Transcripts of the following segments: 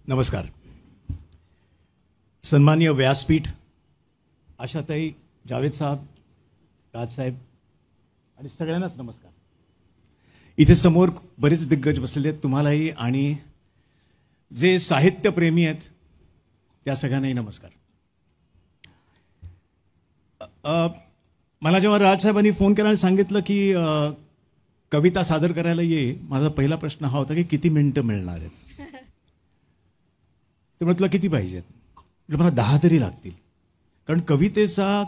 नमस्कार. सन्माननीय व्यासपीठ, आशाताई, जावेद साहब, राजसाहेब आणि सगळ्यांनाच नमस्कार. इथे समोर बरेच दिग्गज बसलेले आहेत, तुम्हालाही आणि जे साहित्यप्रेमी आहेत त्या सगळ्यांनाही नमस्कार. मला जेव्हा राजसाहेबांनी फोन केला आणि सांगितलं की कविता सादर करायला ये, माझा पहिला प्रश्न हा होता की किती मिनिटं मिळणार आहेत. ते म्हटलं किती पाहिजेत. मला 10 तरी लागतील, कारण कवितेचा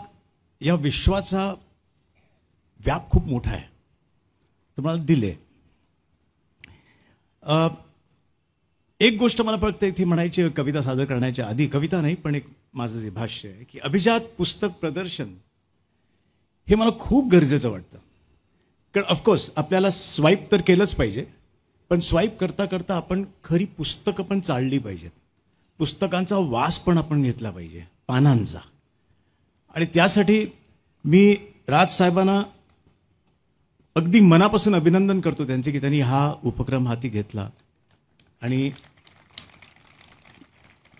या विश्वाचा व्याप खूप मोठा आहे. तर मला दिले. एक गोष्ट मला फक्त इथे म्हणायची कविता सादर करण्याच्या आधी, कविता नाही पण एक माझं जे भाष्य आहे की अभिजात पुस्तक प्रदर्शन हे मला खूप गरजेचं वाटतं. कारण ऑफकोर्स आपल्याला स्वाईप तर केलंच पाहिजे, पण स्वाईप करता करता आपण खरी पुस्तकं पण चालली पाहिजेत. पुस्तकांचा वास पण आपण घेतला पाहिजे, पानांचा. आणि त्यासाठी मी राजसाहेबांना अगदी मनापासून अभिनंदन करतो त्यांचे की त्यांनी हा उपक्रम हाती घेतला आणि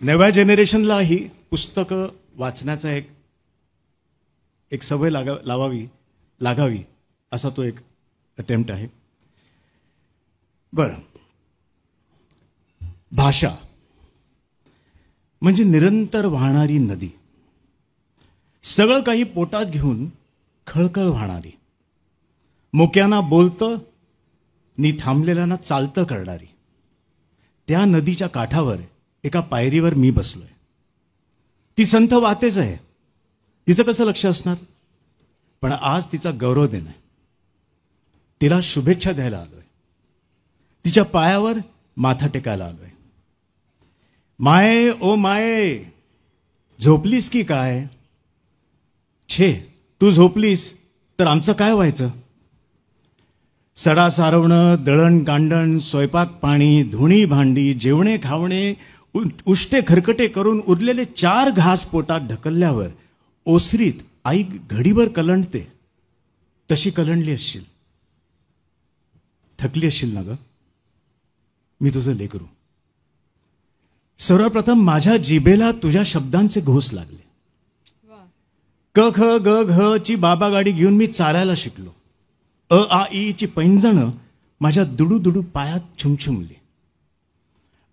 नव्या जनरेशनला ही पुस्तकं वाचण्याचा एक सवय लागावी असा तो एक अटेम्प्ट आहे. बरं, भाषा म्हणजे निरंतर वाहणारी नदी, सगळं काही पोटात घेऊन खळखळ वाहणारी, मोक्यांना बोलतं नि थांबलेल्यांना चालतं करणारी. त्या नदीच्या काठावर एका पायरीवर मी बसलोय. ती संथ वातेच आहे, तिचं कसं लक्ष असणार. पण आज तिचा गौरव देणं, तिला शुभेच्छा द्यायला आलोय, तिच्या पायावर माथा टेकायला आलोय. माये ओ माये, झोपलीस की काय. छे, तू झोपलीस तर आमचं काय व्हायचं. सडा सारवणं, दळण कांडण, स्वयंपाक पाणी, धुणी भांडी, जेवणे खावणे, उष्टे खरकटे करून उरलेले 4 घास पोटात ढकलल्यावर ओसरीत आई घडीभर कलंडते. तशी कलंडली असशील, थकली असशील ना ग. मी तुझं लेकरू. सर्वप्रथम माझ्या जिभेला तुझ्या शब्दांचे घोस लागले. क ख ग घ ची बाबा गाडी घेऊन मी चालायला शिकलो. अ आ ई ची पैंजणं माझ्या दुडू दुडू पायात छुमछुमली.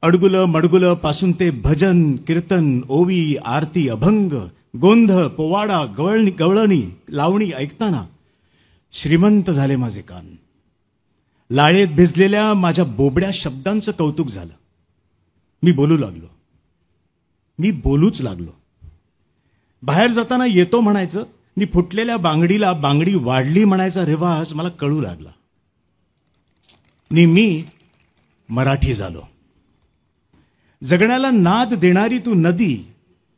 अडगुलं मडगुलं पासून ते भजन कीर्तन, ओवी, आरती, अभंग, गोंधळ, पोवाडा, गवळणी, लावणी ऐकताना श्रीमंत झाले माझे कान. लाळेत भिजलेल्या माझ्या बोबड्या शब्दांचं कौतुक झालं. मी बोलूच लागलो. बाहेर जाताना येतो म्हणायचं नि फुटलेल्या बांगडीला बांगडी वाढली म्हणायचा रिवाज मला कळू लागला. नि मी मराठी झालो. जगण्याला नाद देणारी तू नदी,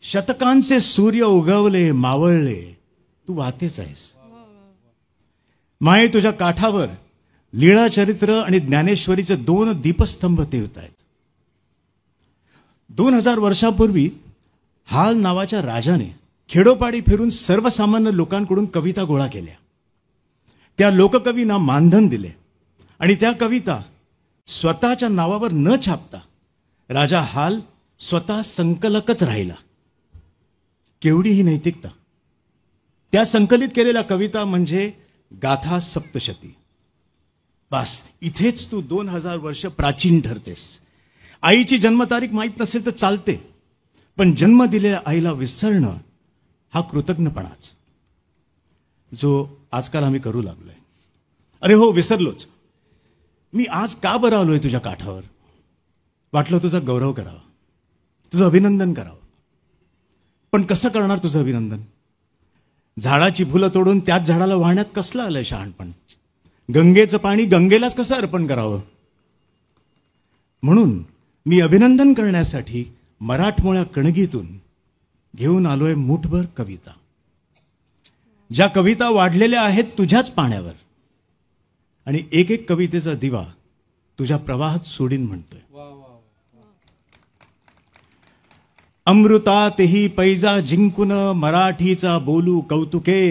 शतकांचे सूर्य उगवले मावळले, तू वाहतेच आहेस. माये तुझ्या काठावर लीळाचरित्र आणि ज्ञानेश्वरीचे 2 दीपस्तंभ तेवत आहेत. 2000 वर्षापूर्वी हाल नावाच्या राजाने खेडोपाडी फिरून सर्वसामान्य लोकांकडून कविता गोळा केल्या. त्या लोककवींना मानधन दिले आणि त्या कविता स्वतःच्या नावावर न छापता राजा हाल स्वतः संकलकच राहिला. केवढी ही नैतिकता. त्या संकलित केलेल्या कविता म्हणजे गाथा सप्तशती. बस इथेच तू 2000 वर्ष प्राचीन ठरतेस. आईची जन्मतारीख माहीत नसेल तर चालते, पण जन्म दिलेल्या आईला विसरणं हा कृतज्ञपणाच, जो आजकाल आम्ही करू लागलोय. अरे हो, विसरलोच. मी आज का बरं आलोय तुझ्या काठावर. वाटलं तुझा गौरव करावा, तुझं अभिनंदन करावं. पण कसं करणार तुझं अभिनंदन. झाडाची फुलं तोडून त्याच झाडाला वाहण्यात कसलं आलंय शहाणपण. गंगेचं पाणी गंगेलाच कसं अर्पण करावं. म्हणून मी अभिनंदन करण्यासाठी मराठमोळ्या कणगीतून घेऊन आलोय मुठभर कविता. ज्या कविता वाढलेल्या आहेत तुझ्याच पाण्यावर, आणि एक एक कवितेचा दिवा तुझ्या प्रवाहात सोडीन म्हणतोय. अमृतातेही पैजा जिंकून मराठीचा बोलू कौतुके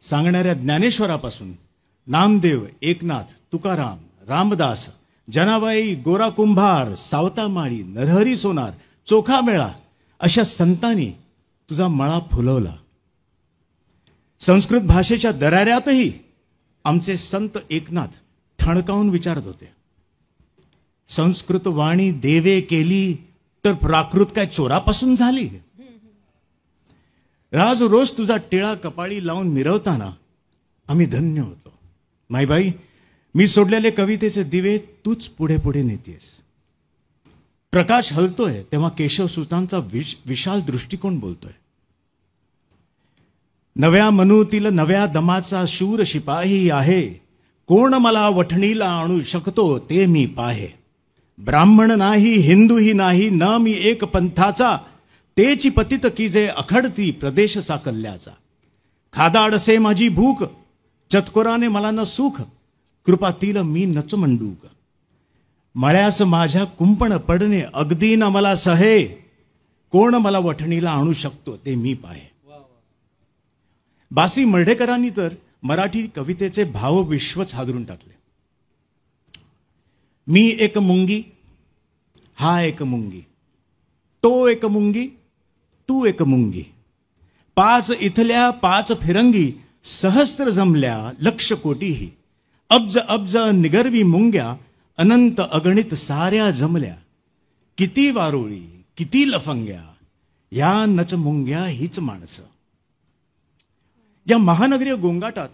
सांगणाऱ्या ज्ञानेश्वरापासून नामदेव, एकनाथ, तुकाराम, रामदास, जनाबाई, गोरा कुंभार, सावता माळी, नरहरी सोनार, चोखा मेळा अशा संतांनी तुझा मळा फुलवला. संस्कृत भाषेच्या दराऱ्यातही आमचे संत एकनाथ ठणकावून विचारत होते, संस्कृत वाणी देवे केली तर प्राकृत काय चोरापासून झाली. राज रोज तुझा टिळा कपाळी लावून मिरवताना आम्ही धन्य होतो. माईबाई, मी सोडलेले कवितेचे दिवे तूच पुढे पुढे नेतेस. प्रकाश हलतोय तेव्हा केशवसुतांचा विशाल दृष्टिकोन बोलतोय. नव्या मनूतील नव्या दमाचा शूर शिपाही आहे, कोण मला वठणीला आणू शकतो ते मी पाहे. ब्राह्मण नाही हिंदूही नाही, न मी एक पंथाचा, तेची पतित की जे अखडती प्रदेश साकल्याचा. खादाडसे माझी भूक, चतकोराने मला न सुख, कृपातील मी नच मंडूक. मळ्यास माझ्या कुंपण पडणे अगदी न मला सहे, कोण मला वठणीला आणू शकतो ते मी पाहे. बासी मर्ढेकरांनी तर मराठी कवितेचे भावविश्वच हादरून टाकले. मी एक मुंगी, हा एक मुंगी, तो एक मुंगी, तू एक मुंगी, पाच इथल्या पाच फिरंगी, सहस्त्र जमल्या लक्ष कोटीही, अब्ज अब्ज निगर्वी मुंग्या, अनंत अगणित साऱ्या जमल्या. किती वारुळी किती लफंग्या, या नच मुंग्या हीच माणसं. या महानगरीय गोंगाटात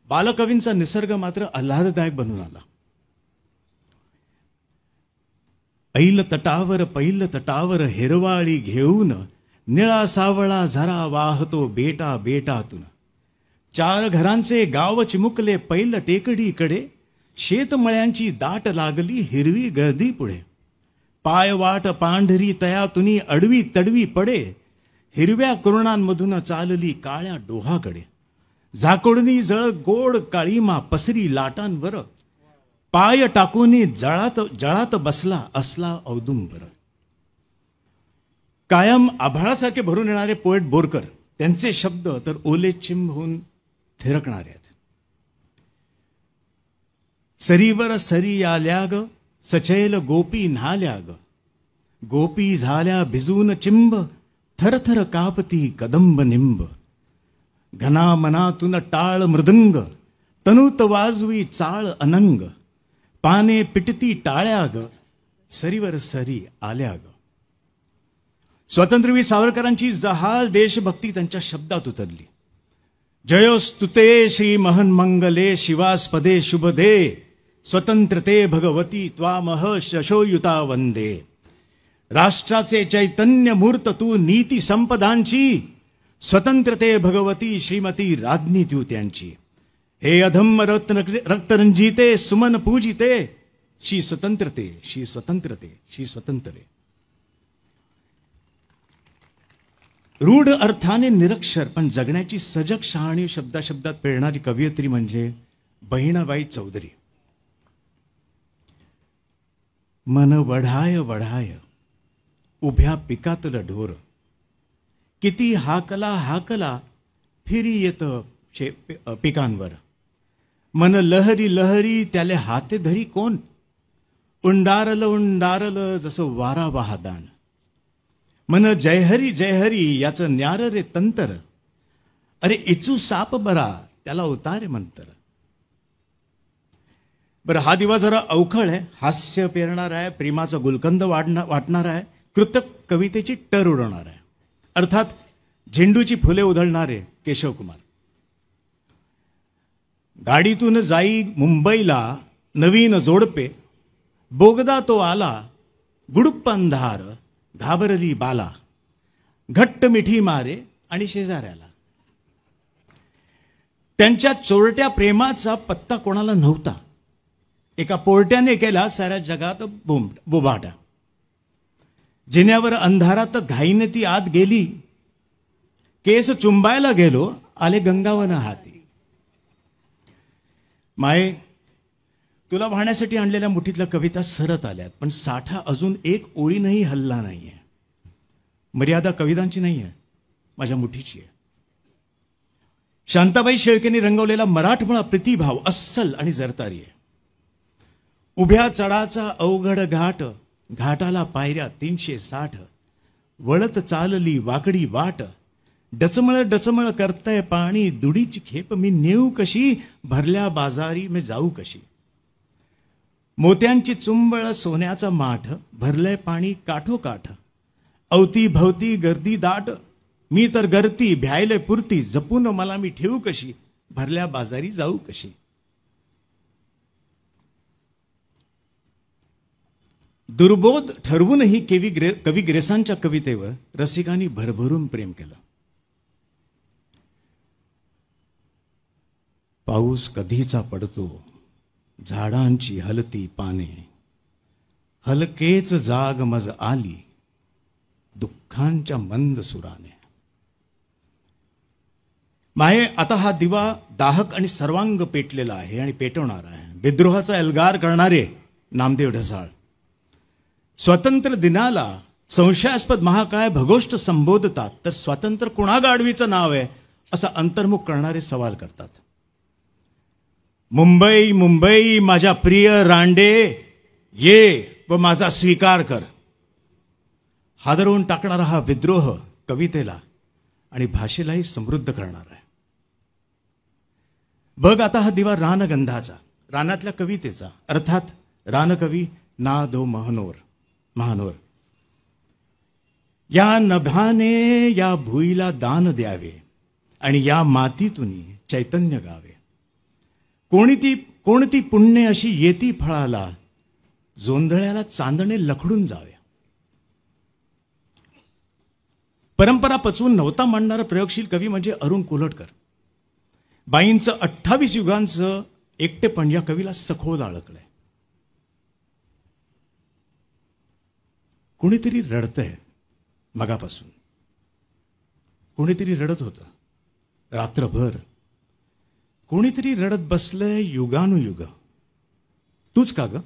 बालकवींचा निसर्ग मात्र आल्हाददायक बनून आला. ऐल तटावर पैल तटावर हिरवाळी घेऊन, निळा सावळा झरा वाहतो बेटा बेटातून. चार घरांचे गाव चिमुकले पैल टेकडीकडे, शेतमळ्यांची दाट लागली हिरवी गर्दी पुढे. पायवाट पांढरी तयातुनी अडवी तडवी पडे, हिरव्या कुरणांमधून चालली काळ्या डोहाकडे. झाकोडनी जळ गोड काळीमा पसरी लाटांवर, पाय टाकूनी जळात बसला असला औदुंबर. कायम आभाळासारखे भरून येणारे पोएट बोरकर, त्यांचे शब्द तर ओले चिंब होऊन थिरकणारे आहेत. सरीवर सरी आल्या ग, सचैल गोपी न्हाल्या ग, गोपी झाल्या भिजून चिंब, थरथर कापती कदंब निंब. घना मनातून टाळ मृदंग, तनूत वाजवी चाळ अनंग. पाने पिटती टाळ्या ग, सरीवर सरी आल्या ग. स्वातंत्र्यवीर सावरकरांची जहाल देशभक्ती त्यांच्या शब्दात उतरली. जयोस्तुते श्री महन मंगले शिवास्पदे शुभदे, स्वतंत्रते भगवती त्वामह शशोयुता वंदे. राष्ट्राचे चैतन्य मूर्त तू नीती संपदांची, स्वतंत्रते भगवती श्रीमती राज्ञी तू त्यांची. हे अधम्म रक्तरंजिते सुमन पूजिते, श्री स्वतंत्रते श्री स्वतंत्रते श्री स्वतंत्रे. रूढ अर्थाने निरक्षर पण जगण्याची सजग शहाणी शब्दात पेरणारी कवयित्री म्हणजे बहिणाबाई चौधरी. मन वढाय वढाय उभ्या पिकातलं ढोर, किती हाकला हाकला फिरी येत पिकांवर. मन लहरी लहरी त्याले हाते धरी कोण, उंडारलं उंडारलं जसं वारा वाहदान. मन जयहरी जयहरी याचं न्यार रे तंतर, अरे इचू साप बरा त्याला उतारे मंतर. बरं, हा दिवा जरा अवखळ आहे, हास्य पेरणार आहे, प्रेमाचा गुलकंद वाटणार आहे, कृतक कवितेची टर उडवणार आहे. अर्थात झेंडूची फुले उधळणारे केशव कुमार. गाडीतून जाई मुंबईला नवीन जोडपे, बोगदा तो आला गुडुप्प अंधार, घाबरली बाला, घट्ट मिठी मारे आणि शेजाऱ्याला. त्यांच्या चोरट्या प्रेमाचा पत्ता कोणाला नव्हता. एका पोरट्याने केला साऱ्या जगात बोबाटा. जिन्यावर अंधारात घाईने ती आत गेली, केस चुंबायला गेलो आले गंगावन हाती. माये, तुला वाहण्यासाठी आणलेल्या मुठीतल्या कविता सरत आल्यात, पण साठा अजून एक ओळीनही हल्ला नाहीये. मर्यादा कवितांची नाही आहे, माझ्या मुठीची आहे. शांताबाई शेळकेंनी रंगवलेला मराठमोळा प्रतिभाव अस्सल आणि जरतारी आहे. उभ्या चढाचा अवघड घाट, घाटाला पायऱ्या 360, वळत चालली वाकडी वाट, डचमळ डचमळ करतय पाणी, दुडीची खेप मी नेऊ कशी, भरल्या बाजारी मी जाऊ कशी. मोत्यांची चुंबळ सोन्याचा माठ, भरलंय पाणी काठोकाठ, अवती भवती गर्दी दाट, मी तर गर्दी भ्यायले पुरती, जपून मला मी ठेवू कशी, भरल्या बाजारी जाऊ कशी. दुर्बोध ठरवूनही कवी ग्रेसांच्या कवितेवर रसिकांनी भरभरून प्रेम केलं. पाऊस कधीचा पडतो, झाडांची हलती पाने, हलकेच जाग मज आली, दुःखांच्या मंद सुराने. माये आता हा दिवा दाहक आणि सर्वांग पेटलेला आहे आणि पेटवणार आहे. विद्रोहाचा एल्गार करणारे नामदेव ढसाळ स्वातंत्र्य दिनाला संशयास्पद महाकाय भगोष्ट संबोधतात, तर स्वातंत्र्य कुणा गाढवीचं नाव आहे असा अंतर्मुख करणारे सवाल करतात. मुंबई मुंबई माझ्या प्रिय रांडे, ये व माझा स्वीकार कर. हादरवून टाकणारा हा विद्रोह कवितेला आणि भाषेलाही समृद्ध करणार आहे. बघ आता हा दिवा रानगंधाचा, रानातल्या कवितेचा, अर्थात रानकवी ना. दो महानोर. या नभाने या भुईला दान द्यावे आणि या मातीतून चैतन्य गावे. कोणती पुण्य अशी येती फळाला, जोंधळ्याला चांदणे लखडून जावे. परंपरा पचवून नवता मांडणारा प्रयोगशील कवी म्हणजे अरुण कोल्हटकर. बाईंचं 28 युगांचं एकटेपण या कवीला सखोल अडकलंय. कोणीतरी रडतंय मगापासून, कोणीतरी रडत होतं रात्रभर, कोणीतरी रडत बसलंय युगानुयुग. तूच का ग?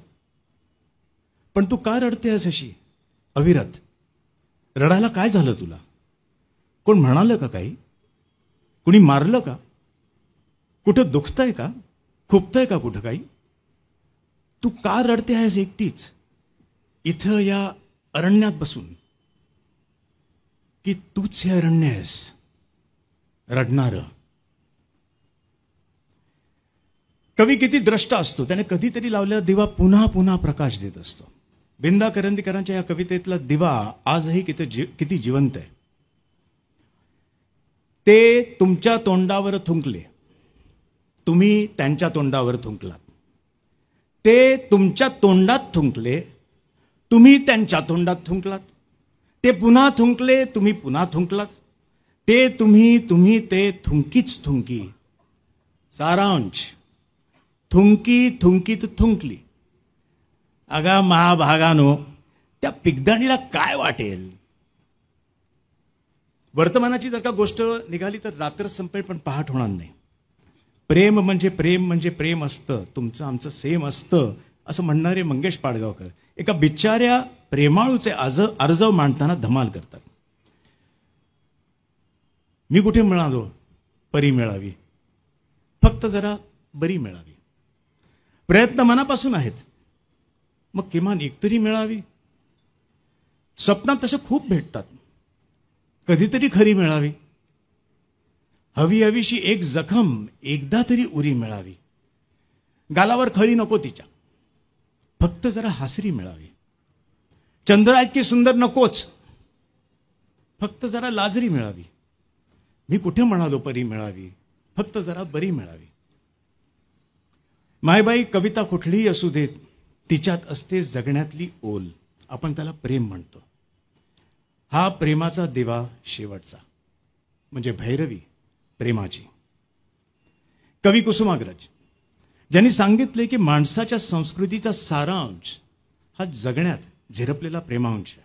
पण तू का रडतेस अशी अविरत? रडायला काय झालं तुला? कोण म्हणालं का काही? कुणी मारलं का? कुठं दुखतंय का? खुपतंय का कुठं काही? तू का रडते आहेस एकटीच इथं या अरण्यात बसून? की तूच हे अरण्य आहेस रडणारं? कवी किती द्रष्टा असतो, त्याने कधीतरी लावलेला दिवा पुन्हा पुन्हा प्रकाश देत असतो. बिंदा करंदीकरांच्या या कवितेतला दिवा आजही किती जिवंत आहे. ते तुमच्या तोंडावर थुंकले, तुम्ही त्यांच्या तोंडावर थुंकलात. ते तुमच्या तोंडात थुंकले, तुम्ही त्यांच्या तोंडात थुंकलात. ते पुन्हा थुंकले, तुम्ही पुन्हा थुंकलात. ते तुम्ही ते थुंकीच थुंकी. सारांश, थुंकी थुंकीत थुंकली. अगा महाभागानो, त्या पिगदाणीला काय वाटेल? वर्तमानाची जर का गोष्ट निघाली तर रात्र संपेल पण पहाट होणार नाही. प्रेम म्हणजे प्रेम असतं, तुमचं आमचं सेम असतं असं म्हणणारे मंगेश पाडगावकर एका बिचाऱ्या प्रेमाळूचे अर्जव मांडताना धमाल करतात. मी कुठे मिळालो परी मिळावी, फक्त जरा बरी मिळावी. प्रयत्न मनापासून आहेत, मग किमान एकतरी मिळावी. स्वप्नात तसे खूप भेटतात, कधीतरी खरी मिळावी. हवी हवीशी एक जखम एकदा तरी उरी मिळावी. गालावर खळी नको तिच्या, फक्त जरा हासरी मिळावी. चंद्रा इतकी सुंदर नकोच, फक्त जरा लाजरी मिळावी. मी कुठे म्हणालो परी मिळावी, फक्त जरा बरी मिळावी. मायबाई कविता कुठलीही असू देत, तिच्यात असते जगण्यातली ओल. आपण त्याला प्रेम म्हणतो. हा प्रेमाचा दिवा शेवटचा म्हणजे भैरवी प्रेमाची. कवी कुसुमाग्रज ज्यांनी सांगितले की माणसाच्या संस्कृतीचा सारांश हा जगण्यात झिरपलेला प्रेमांश.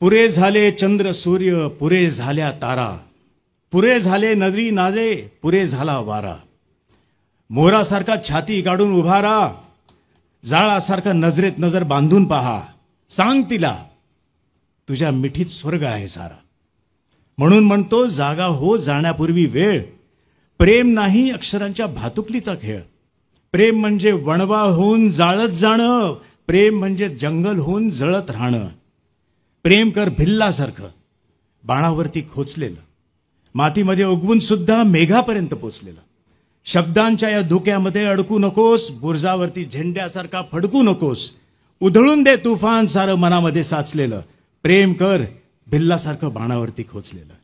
पुरे झाले चंद्र सूर्य, पुरे झाल्या तारा, पुरे झाले नदी नाले, पुरे झाला वारा. मोरासारखा छाती काढून उभा राहा, जाळासारखा नजरेत नजर बांधून पहा. सांग तिला तुझ्या मिठीत स्वर्ग आहे सारा. म्हणून म्हणतो जागा हो जाण्यापूर्वी वेळ. प्रेम नाही अक्षरांच्या भातुकलीचा खेळ. प्रेम म्हणजे वणवा होऊन जाळत जाणं, प्रेम म्हणजे जंगल होऊन जळत राहणं. प्रेम कर भिल्लासारखं बाणावरती खोचलेलं, मातीमध्ये उगवून सुद्धा मेघापर्यंत पोचलेलं. शब्दांच्या या धोक्यामध्ये अडकू नकोस, बुरजावरती झेंड्यासारखा फडकू नकोस. उधळून दे तुफान सारं मनामध्ये साचलेलं. प्रेम कर भिल्लासारखं बाणावरती खोचलेलं.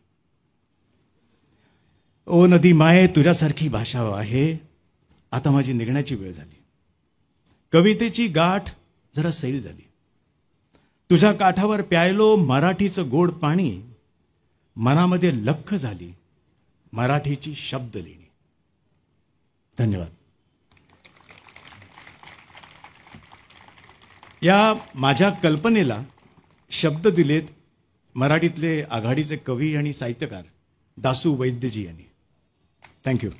ओ नदी माये तुझ्यासारखी भाषा आहे. आता माझी निघण्याची वेळ झाली. कवितेची गाठ जरा सैल झाली. तुझ्या काठावर प्यायलो मराठीचं गोड पाणी. मनामध्ये लख झाली मराठीची शब्दलेणी. धन्यवाद. या माझ्या कल्पनेला शब्द दिलेत मराठीतले आघाडीचे कवी आणि साहित्यकार दासू वैद्यजी यांनी. थँक्यू.